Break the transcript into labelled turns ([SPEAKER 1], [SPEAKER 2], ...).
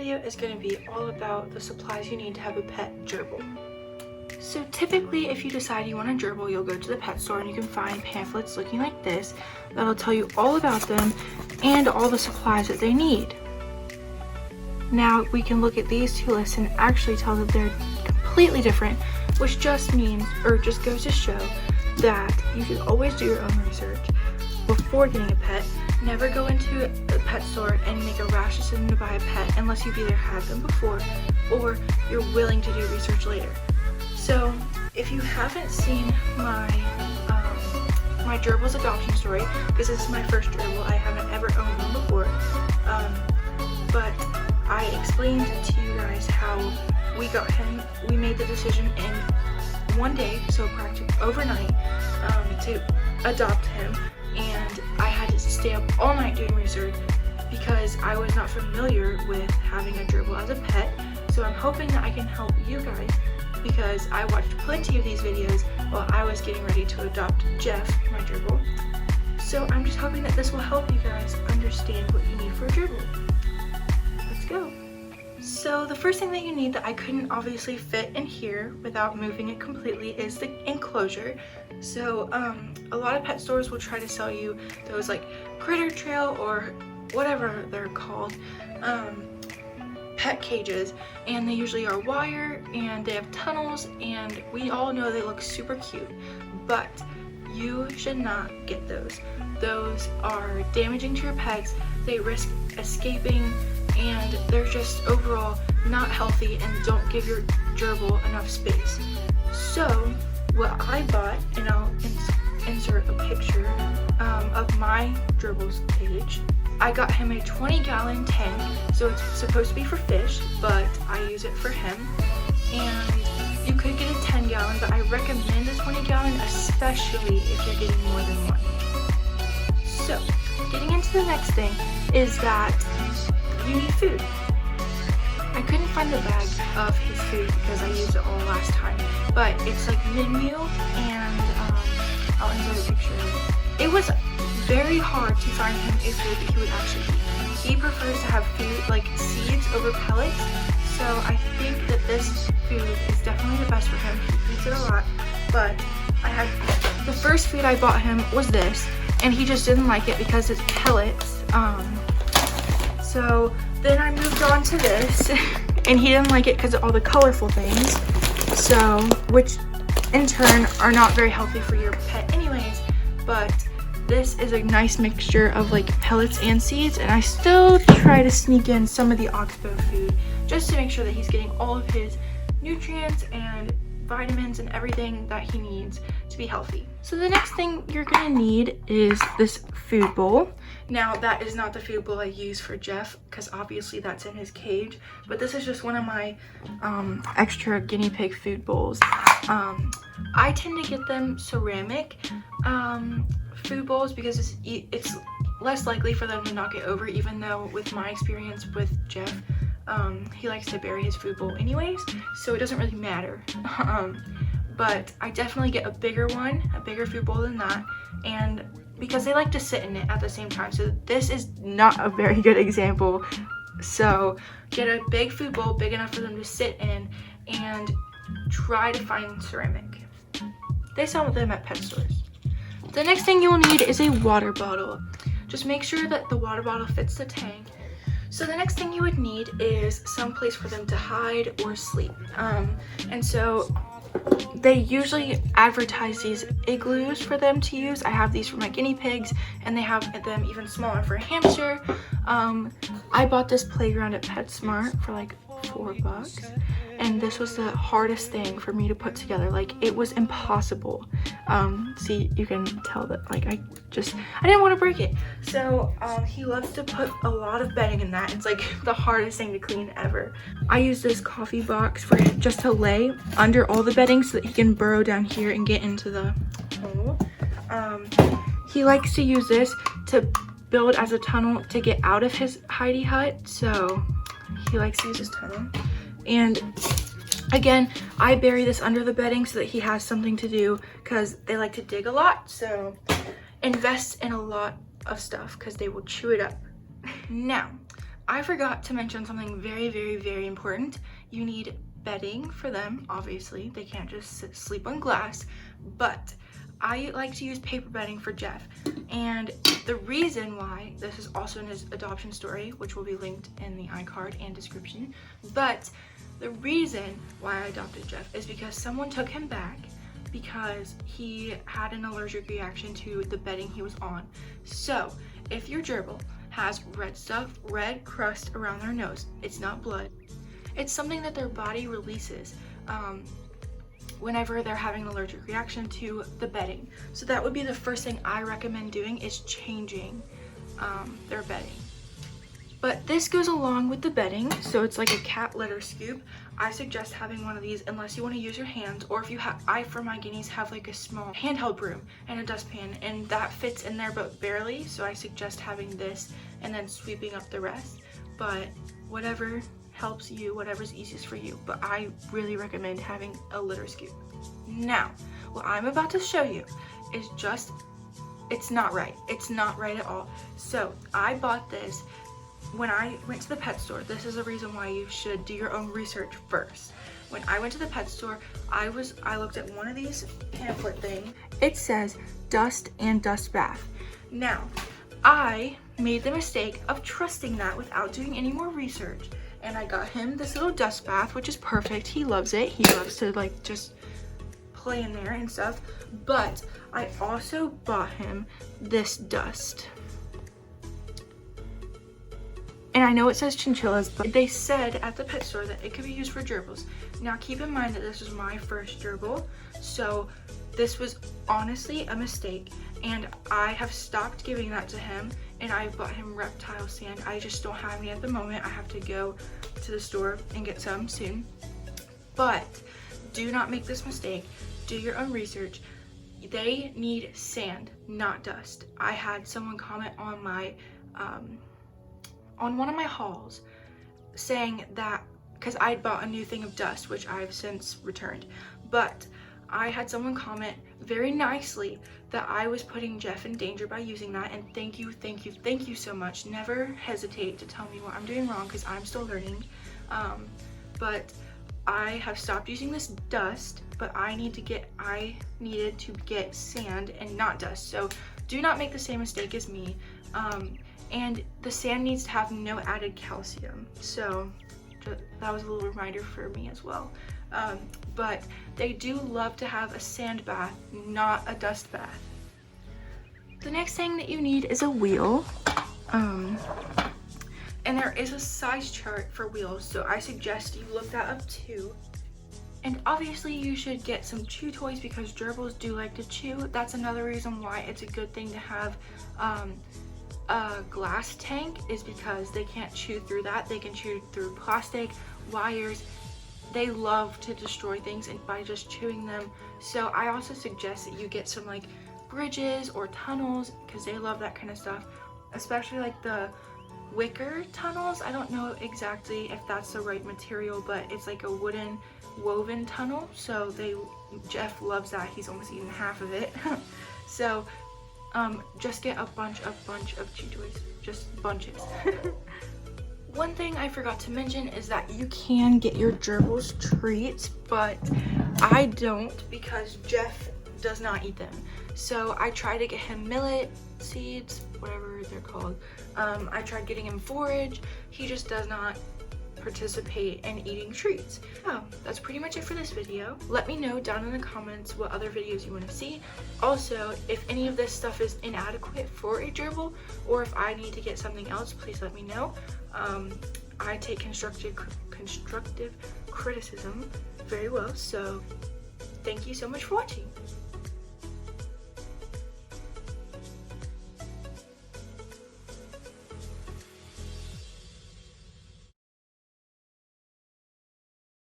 [SPEAKER 1] video is going to be all about the supplies you need to have a pet gerbil. So typically if you decide you want a gerbil, you'll go to the pet store and you can find pamphlets looking like this that'll tell you all about them and all the supplies that they need. Now we can look at these two lists and actually tell that they're completely different, which just means, or just goes to show, that you should always do your own research before getting a pet. Never go into a pet store and make a rash decision to buy a pet unless you've either had them before or you're willing to do research later. So if you haven't seen my gerbil's adoption story, because this is my first gerbil, I haven't ever owned one before, but I explained to you guys how we got him. We made the decision in one day, so practically overnight, to adopt him, and I had to stay up all night doing research because I was not familiar with having a gerbil as a pet. So I'm hoping that I can help you guys, because I watched plenty of these videos while I was getting ready to adopt Jeff, my gerbil. So I'm just hoping that this will help you guys understand what you need for a gerbil. Let's go. So the first thing that you need that I couldn't obviously fit in here without moving it completely is the enclosure. So a lot of pet stores will try to sell you those like critter trail or whatever they're called, pet cages, and they usually are wire and they have tunnels, and we all know they look super cute, but you should not get those. Those are damaging to your pets, they risk escaping, and they're just overall not healthy and don't give your gerbil enough space. So what I bought, and I'll insert a picture of my gerbil's cage. I got him a 20-gallon tank, so it's supposed to be for fish, but I use it for him. And you could get a 10-gallon, but I recommend a 20-gallon, especially if you're getting more than one. So getting into the next thing is that you need food. I couldn't find the bag of his food because I used it all last time, but it's like mid-meal, and I'll insert a picture of it. It was very hard to find him a food that he would actually eat. He prefers to have food like seeds over pellets, so I think that this food is definitely the best for him. He eats it a lot, but the first food I bought him was this, and he just didn't like it because it's pellets. So then I moved on to this, and he didn't like it because of all the colorful things, so which in turn are not very healthy for your pet anyways. But this is a nice mixture of like pellets and seeds, and I still try to sneak in some of the oxbow food just to make sure that he's getting all of his nutrients and vitamins and everything that he needs to be healthy. So the next thing you're gonna need is this food bowl. Now that is not the food bowl I use for Jeff, because obviously that's in his cage, but this is just one of my extra guinea pig food bowls. I tend to get them ceramic food bowls because it's less likely for them to knock it over, even though with my experience with Jeff, he likes to bury his food bowl anyways, so it doesn't really matter. But I definitely get a bigger one, a bigger food bowl than that, and because they like to sit in it at the same time, so this is not a very good example. So get a big food bowl, big enough for them to sit in, and try to find ceramic. They sell them at pet stores. The next thing you'll need is a water bottle. Just make sure that the water bottle fits the tank. So the next thing you would need is some place for them to hide or sleep. And so they usually advertise these igloos for them to use. I have these for my guinea pigs, and they have them even smaller for a hamster. I bought this playground at PetSmart for like $4, and this was the hardest thing for me to put together. Like, it was impossible. See, you can tell that like I didn't want to break it. So he loves to put a lot of bedding in that. It's like the hardest thing to clean ever. I use this coffee box for him just to lay under all the bedding so that he can burrow down here and get into the hole. He likes to use this to build as a tunnel to get out of his hidey hut, so he likes to use his tunnel. And again, I bury this under the bedding so that he has something to do, because they like to dig a lot. So invest in a lot of stuff because they will chew it up. Now, I forgot to mention something very, very, very important. You need bedding for them, obviously. They can't just sleep on glass, but I like to use paper bedding for Jeff. And the reason why, this is also in his adoption story, which will be linked in the iCard and description, but the reason why I adopted Jeff is because someone took him back because he had an allergic reaction to the bedding he was on. So if your gerbil has red crust around their nose, it's not blood, it's something that their body releases whenever they're having an allergic reaction to the bedding. So that would be the first thing I recommend doing, is changing their bedding. But this goes along with the bedding, so it's like a cat litter scoop. I suggest having one of these unless you want to use your hands, or if you have, I for my guineas have like a small handheld broom and a dustpan, and that fits in there but barely, so I suggest having this and then sweeping up the rest. But whatever helps you, whatever's easiest for you, but I really recommend having a litter scoop. Now, what I'm about to show you is just, it's not right. It's not right at all. So I bought this when I went to the pet store. This is a reason why you should do your own research first. When I went to the pet store, I looked at one of these pamphlet things. It says dust and dust bath. Now, I made the mistake of trusting that without doing any more research, and I got him this little dust bath, which is perfect. He loves it. He loves to like just play in there and stuff. But I also bought him this dust. And I know it says chinchillas, but they said at the pet store that it could be used for gerbils. Now keep in mind that this was my first gerbil, so this was honestly a mistake, and I have stopped giving that to him, and I bought him reptile sand. I just don't have any at the moment. I have to go to the store and get some soon. But do not make this mistake. Do your own research. They need sand, not dust. I had someone comment on my on one of my hauls saying that, because I bought a new thing of dust, which I've since returned, but I had someone comment very nicely that I was putting Jeff in danger by using that, and thank you so much. Never hesitate to tell me what I'm doing wrong, because I'm still learning. But I have stopped using this dust, but I needed to get sand and not dust. So do not make the same mistake as me. And the sand needs to have no added calcium. So that was a little reminder for me as well. But they do love to have a sand bath, not a dust bath. The next thing that you need is a wheel. And there is a size chart for wheels, so I suggest you look that up too. And obviously you should get some chew toys, because gerbils do like to chew. That's another reason why it's a good thing to have a glass tank, is because they can't chew through that. They can chew through plastic, wires. They love to destroy things and by just chewing them. So I also suggest that you get some like bridges or tunnels, because they love that kind of stuff, especially like the wicker tunnels. I don't know exactly if that's the right material, but it's like a wooden woven tunnel. So Jeff loves that. He's almost eaten half of it. So just get a bunch of chew toys, just bunches. One thing I forgot to mention is that you can get your gerbils treats, but I don't, because Jeff does not eat them. So I try to get him millet seeds, whatever they're called. I tried getting him forage. He just does not participate in eating treats. So that's pretty much it for this video. Let me know down in the comments what other videos you want to see. Also, if any of this stuff is inadequate for a gerbil, or if I need to get something else, please let me know. I take constructive criticism very well, so thank you so much for watching.